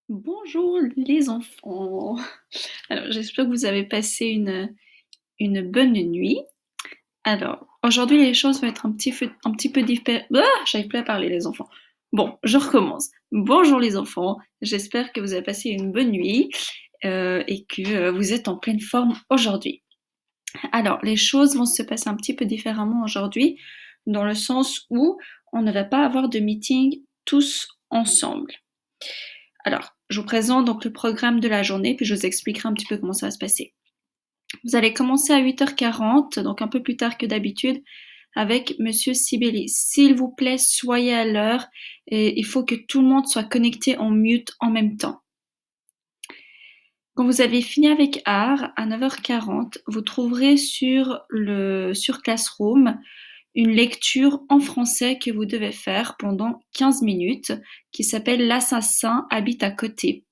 Bonjour les enfants. Alors j'espère que vous avez passé une bonne nuit. Alors aujourd'hui les choses vont être un petit peu différentes. Ah, j'arrive plus à parler les enfants. Bon, je recommence. Bonjour les enfants. J'espère que vous avez passé une bonne nuit et que vous êtes en pleine forme aujourd'hui. Alors les choses vont se passer un petit peu différemment aujourd'hui dans le sens où on ne va pas avoir de meeting tous ensemble. Alors, je vous présente donc le programme de la journée, puis je vous expliquerai un petit peu comment ça va se passer. Vous allez commencer à 8h40, donc un peu plus tard que d'habitude, avec Monsieur Sibeli. S'il vous plaît, soyez à l'heure et il faut que tout le monde soit connecté en mute en même temps. Quand vous avez fini avec art, à 9h40, vous trouverez sur Classroom une lecture en français que vous devez faire pendant 15 minutes qui s'appelle L'assassin habite à côté.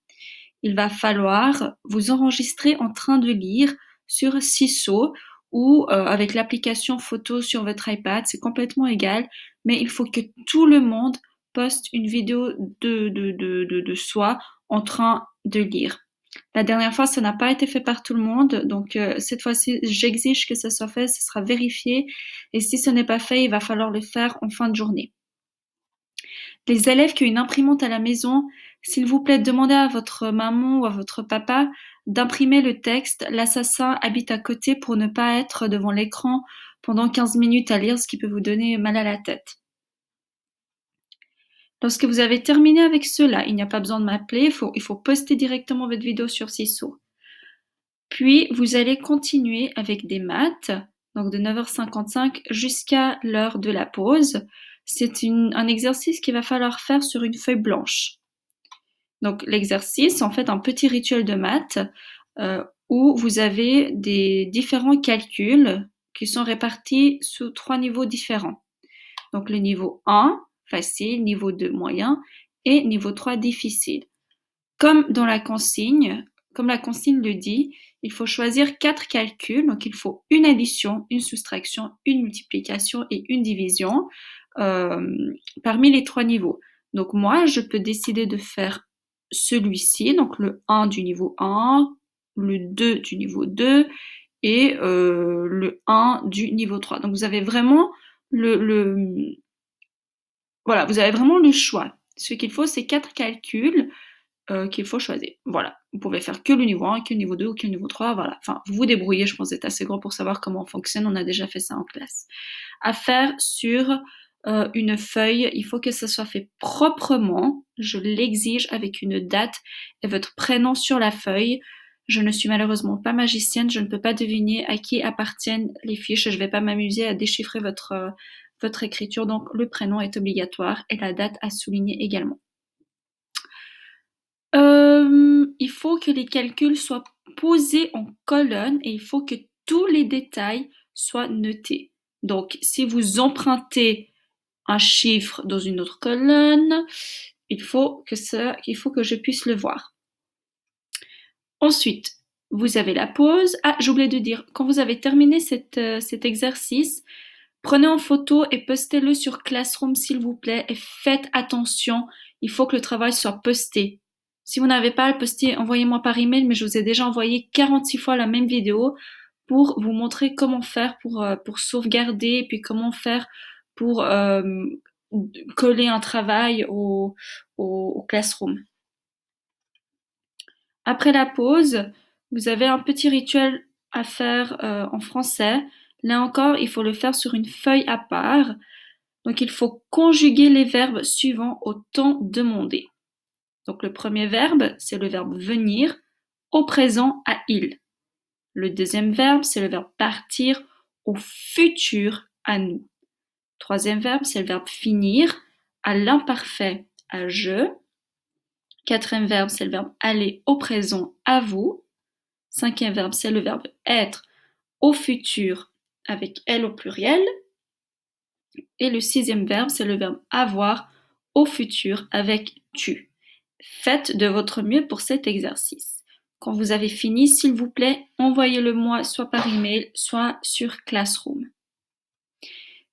Il va falloir vous enregistrer en train de lire sur Ciso ou avec l'application photo sur votre iPad, c'est complètement égal, mais il faut que tout le monde poste une vidéo de soi en train de lire. La dernière fois, ça n'a pas été fait par tout le monde, donc cette fois-ci, j'exige que ça soit fait, ce sera vérifié, et si ce n'est pas fait, il va falloir le faire en fin de journée. Les élèves qui ont une imprimante à la maison, s'il vous plaît, demandez à votre maman ou à votre papa d'imprimer le texte L'assassin habite à côté pour ne pas être devant l'écran pendant 15 minutes à lire, ce qui peut vous donner mal à la tête. Lorsque vous avez terminé avec cela, il n'y a pas besoin de m'appeler, il faut poster directement votre vidéo sur Ciso. Puis, vous allez continuer avec des maths, donc de 9h55 jusqu'à l'heure de la pause. C'est un exercice qu'il va falloir faire sur une feuille blanche. Donc l'exercice, en fait, un petit rituel de maths où vous avez des différents calculs qui sont répartis sous 3 niveaux différents. Donc le niveau 1, facile, niveau 2, moyen, et niveau 3, difficile. Comme la consigne le dit, il faut choisir 4 calculs. Donc il faut une addition, une soustraction, une multiplication et une division parmi les 3 niveaux. Donc moi, je peux décider de faire celui-ci, donc le 1 du niveau 1, le 2 du niveau 2 et le 1 du niveau 3. Donc vous avez vraiment voilà, vous avez vraiment le choix. Ce qu'il faut, c'est 4 calculs qu'il faut choisir. Voilà. Vous pouvez faire que le niveau 1, que le niveau 2 ou que le niveau 3. Voilà. Enfin, vous vous débrouillez, je pense que vous êtes assez grand pour savoir comment on fonctionne. On a déjà fait ça en classe. À faire sur une feuille, il faut que ça soit fait proprement. Je l'exige avec une date et votre prénom sur la feuille. Je ne suis malheureusement pas magicienne, je ne peux pas deviner à qui appartiennent les fiches. Je ne vais pas m'amuser à déchiffrer votre écriture. Donc le prénom est obligatoire et la date à souligner également. Il faut que les calculs soient posés en colonne et il faut que tous les détails soient notés. Donc, si vous empruntez un chiffre dans une autre colonne, il faut que je puisse le voir. Ensuite, vous avez la pause. Ah, j'ai oublié de dire, quand vous avez terminé cet exercice, prenez en photo et postez-le sur Classroom, s'il vous plaît, et faites attention, il faut que le travail soit posté. Si vous n'avez pas à le poster, envoyez-moi par email, mais je vous ai déjà envoyé 46 fois la même vidéo pour vous montrer comment faire pour sauvegarder, et puis comment faire pour coller un travail au Classroom. Après la pause, vous avez un petit rituel à faire en français. Là encore, il faut le faire sur une feuille à part. Donc, il faut conjuguer les verbes suivants au temps demandé. Donc, le premier verbe, c'est le verbe venir au présent à il. Le deuxième verbe, c'est le verbe partir au futur à nous. Troisième verbe, c'est le verbe finir à l'imparfait à je. Quatrième verbe, c'est le verbe aller au présent à vous. Cinquième verbe, c'est le verbe être au futur avec elle au pluriel. Et le sixième verbe, c'est le verbe avoir au futur avec tu. Faites de votre mieux pour cet exercice. Quand vous avez fini, s'il vous plaît, envoyez-le moi soit par email, soit sur Classroom.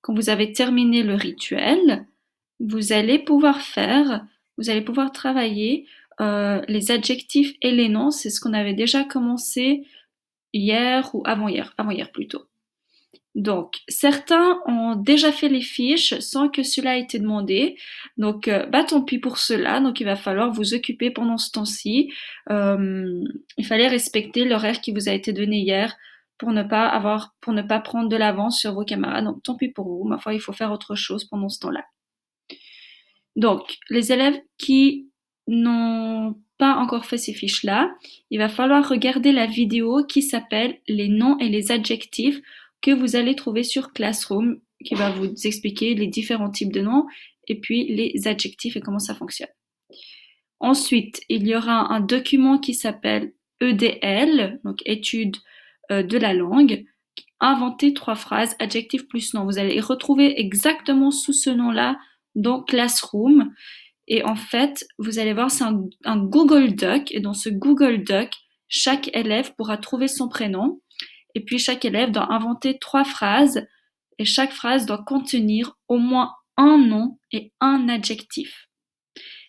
Quand vous avez terminé le rituel, vous allez pouvoir travailler les adjectifs et les noms, c'est ce qu'on avait déjà commencé hier ou avant-hier plutôt. Donc, certains ont déjà fait les fiches sans que cela ait été demandé. Donc, tant pis pour cela. Donc, il va falloir vous occuper pendant ce temps-ci. Il fallait respecter l'horaire qui vous a été donné hier pour ne pas prendre de l'avance sur vos camarades. Donc, tant pis pour vous. Ma foi, il faut faire autre chose pendant ce temps-là. Donc, les élèves qui n'ont pas encore fait ces fiches-là, il va falloir regarder la vidéo qui s'appelle les noms et les adjectifs que vous allez trouver sur Classroom, qui va vous expliquer les différents types de noms et puis les adjectifs et comment ça fonctionne. Ensuite, il y aura un document qui s'appelle EDL, donc étude de la langue. Inventez 3 phrases, adjectif plus nom. Vous allez retrouver exactement sous ce nom-là dans Classroom. Et en fait, vous allez voir, c'est un Google Doc. Et dans ce Google Doc, chaque élève pourra trouver son prénom. Et puis, chaque élève doit inventer 3 phrases. Et chaque phrase doit contenir au moins un nom et un adjectif.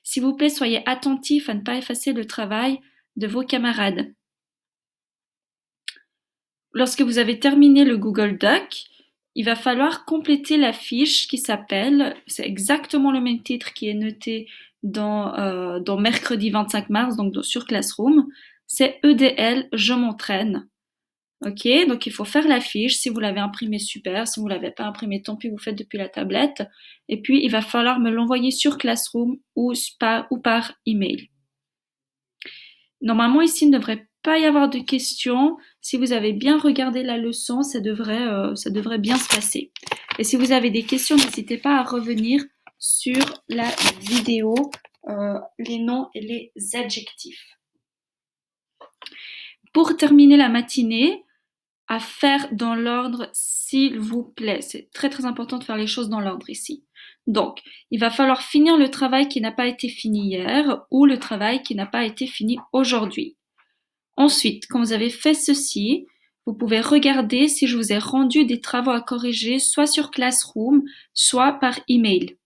S'il vous plaît, soyez attentifs à ne pas effacer le travail de vos camarades. Lorsque vous avez terminé le Google Doc, il va falloir compléter la fiche qui s'appelle, c'est exactement le même titre qui est noté dans mercredi 25 mars, donc sur Classroom, c'est EDL, je m'entraîne. Ok, donc il faut faire la fiche. Si vous l'avez imprimée, super. Si vous l'avez pas imprimée, tant pis, vous faites depuis la tablette. Et puis, il va falloir me l'envoyer sur Classroom ou par email. Normalement, ici, il ne devrait pas y avoir de questions. Si vous avez bien regardé la leçon, ça devrait bien se passer. Et si vous avez des questions, n'hésitez pas à revenir sur la vidéo, les noms et les adjectifs. Pour terminer la matinée, à faire dans l'ordre, s'il vous plaît. C'est très très important de faire les choses dans l'ordre ici. Donc, il va falloir finir le travail qui n'a pas été fini hier ou le travail qui n'a pas été fini aujourd'hui. Ensuite, quand vous avez fait ceci, vous pouvez regarder si je vous ai rendu des travaux à corriger soit sur Classroom, soit par email.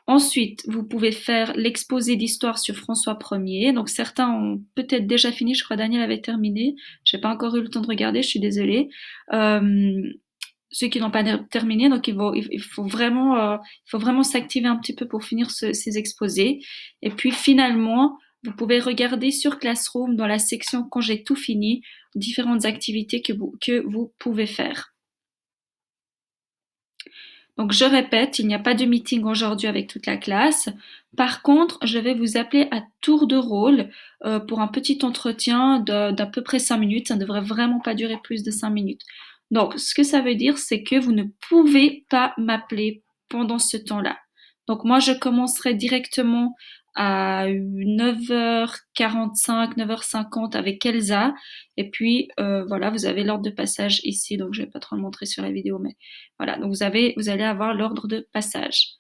Ensuite, vous pouvez faire l'exposé d'histoire sur François Ier. Donc, certains ont peut-être déjà fini. Je crois que Daniel avait terminé. J'ai pas encore eu le temps de regarder. Je suis désolée. Ceux qui n'ont pas terminé, donc il faut vraiment s'activer un petit peu pour finir ces exposés. Et puis, finalement, vous pouvez regarder sur Classroom dans la section quand j'ai tout fini, différentes activités que vous pouvez faire. Donc, je répète, il n'y a pas de meeting aujourd'hui avec toute la classe. Par contre, je vais vous appeler à tour de rôle pour un petit entretien d'à peu près 5 minutes. Ça ne devrait vraiment pas durer plus de 5 minutes. Donc, ce que ça veut dire, c'est que vous ne pouvez pas m'appeler pendant ce temps-là. Donc, moi, je commencerai directement à 9h45, 9h50 avec Elsa. Et puis, voilà, vous avez l'ordre de passage ici. Donc, je vais pas trop le montrer sur la vidéo, mais voilà. Donc, vous allez avoir l'ordre de passage.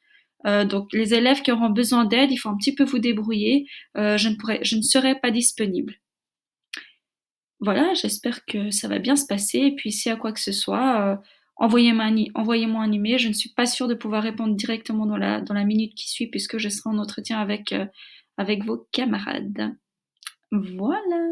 Donc, les élèves qui auront besoin d'aide, il faut un petit peu vous débrouiller. Je ne serai pas disponible. Voilà, j'espère que ça va bien se passer. Et puis, s'il y a quoi que ce soit, envoyez-moi un email. Je ne suis pas sûre de pouvoir répondre directement dans la minute qui suit puisque je serai en entretien avec vos camarades. Voilà.